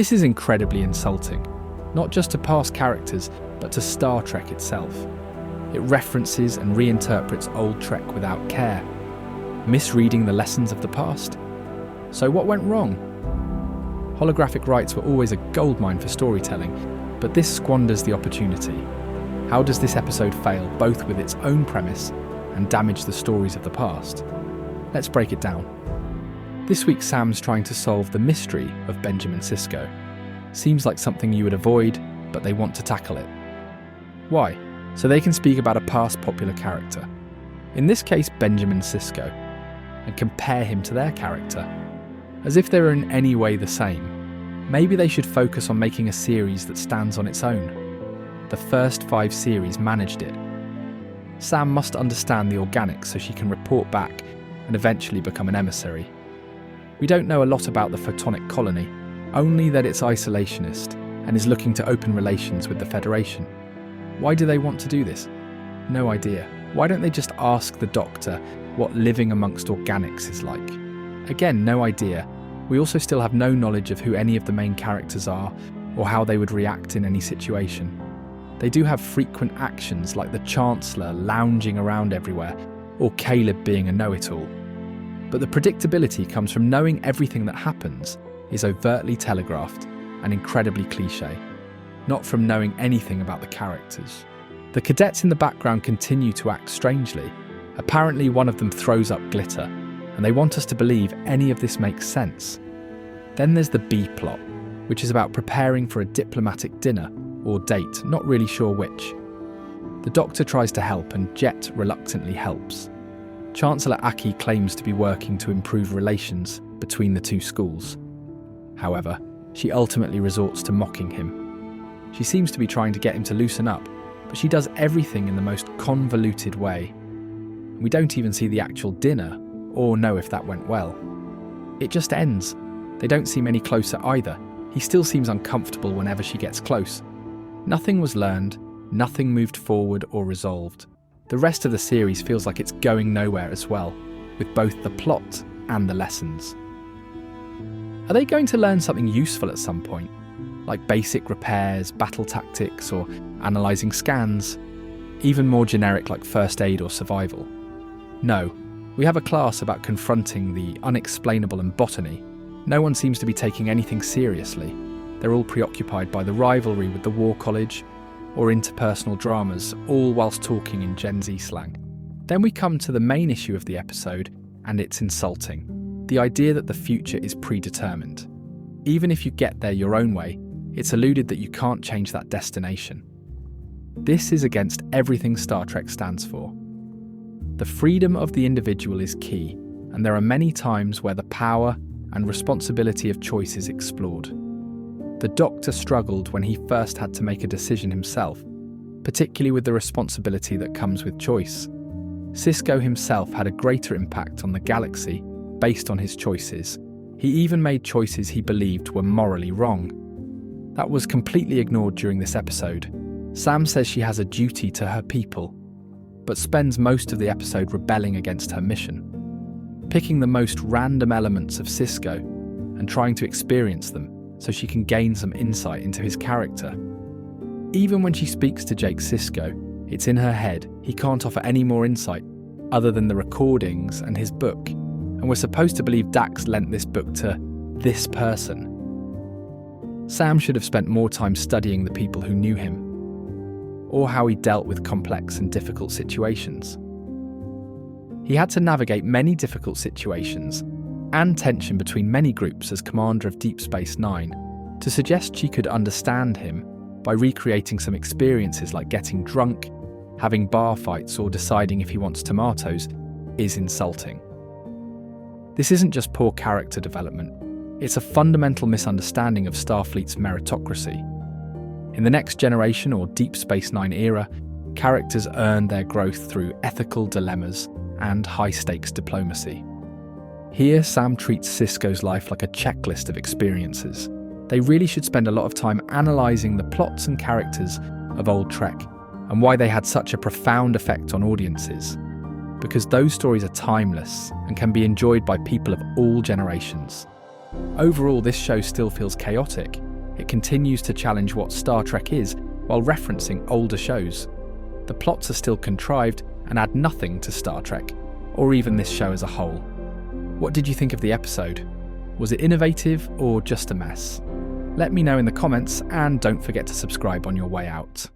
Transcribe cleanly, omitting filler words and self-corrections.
This is incredibly insulting, not just to past characters, but to Star Trek itself. It references and reinterprets old Trek without care, misreading the lessons of the past. So what went wrong? Holographic rights were always a goldmine for storytelling, but this squanders the opportunity. How does this episode fail both with its own premise and damage the stories of the past? Let's break it down. This week Sam's trying to solve the mystery of Benjamin Sisko. Seems like something you would avoid, but they want to tackle it. Why? So they can speak about a past popular character, in this case Benjamin Sisko, and compare him to their character, as if they were in any way the same. Maybe they should focus on making a series that stands on its own. The first 5 series managed it. Sam must understand the organics so she can report back and eventually become an emissary. We don't know a lot about the photonic colony, only that it's isolationist and is looking to open relations with the Federation. Why do they want to do this? No idea. Why don't they just ask the Doctor what living amongst organics is like? Again, no idea. We also still have no knowledge of who any of the main characters are or how they would react in any situation. They do have frequent actions like the Chancellor lounging around everywhere or Caleb being a know-it-all. But the predictability comes from knowing everything that happens is overtly telegraphed and incredibly cliché, not from knowing anything about the characters. The cadets in the background continue to act strangely. Apparently one of them throws up glitter, and they want us to believe any of this makes sense. Then there's the B plot, which is about preparing for a diplomatic dinner or date, not really sure which. The Doctor tries to help and Jet reluctantly helps. Chancellor Aki claims to be working to improve relations between the two schools. However, she ultimately resorts to mocking him. She seems to be trying to get him to loosen up, but she does everything in the most convoluted way. We don't even see the actual dinner or know if that went well. It just ends. They don't seem any closer either. He still seems uncomfortable whenever she gets close. Nothing was learned, nothing moved forward or resolved. The rest of the series feels like it's going nowhere as well, with both the plot and the lessons. Are they going to learn something useful at some point? Like basic repairs, battle tactics, or analysing scans? Even more generic like first aid or survival? No, we have a class about confronting the unexplainable and botany. No one seems to be taking anything seriously. They're all preoccupied by the rivalry with the War College or interpersonal dramas, all whilst talking in Gen Z slang. Then we come to the main issue of the episode, and it's insulting. The idea that the future is predetermined. Even if you get there your own way, it's alluded that you can't change that destination. This is against everything Star Trek stands for. The freedom of the individual is key, and there are many times where the power and responsibility of choice is explored. The Doctor struggled when he first had to make a decision himself, particularly with the responsibility that comes with choice. Sisko himself had a greater impact on the galaxy based on his choices. He even made choices he believed were morally wrong. That was completely ignored during this episode. Sam says she has a duty to her people, but spends most of the episode rebelling against her mission, picking the most random elements of Sisko and trying to experience them so she can gain some insight into his character. Even when she speaks to Jake Sisko, it's in her head. He can't offer any more insight other than the recordings and his book, and we're supposed to believe Dax lent this book to this person. Sam should have spent more time studying the people who knew him, or how he dealt with complex and difficult situations. He had to navigate many difficult situations and tension between many groups as commander of Deep Space Nine. To suggest she could understand him by recreating some experiences like getting drunk, having bar fights, or deciding if he wants tomatoes is insulting. This isn't just poor character development, it's a fundamental misunderstanding of Starfleet's meritocracy. In the Next Generation or Deep Space Nine era, characters earn their growth through ethical dilemmas and high-stakes diplomacy. Here, Sam treats Sisko's life like a checklist of experiences. They really should spend a lot of time analysing the plots and characters of old Trek and why they had such a profound effect on audiences, because those stories are timeless and can be enjoyed by people of all generations. Overall, this show still feels chaotic, It continues to challenge what Star Trek is while referencing older shows. The plots are still contrived and add nothing to Star Trek, or even this show as a whole. What did you think of the episode? Was it innovative or just a mess? Let me know in the comments, and don't forget to subscribe on your way out.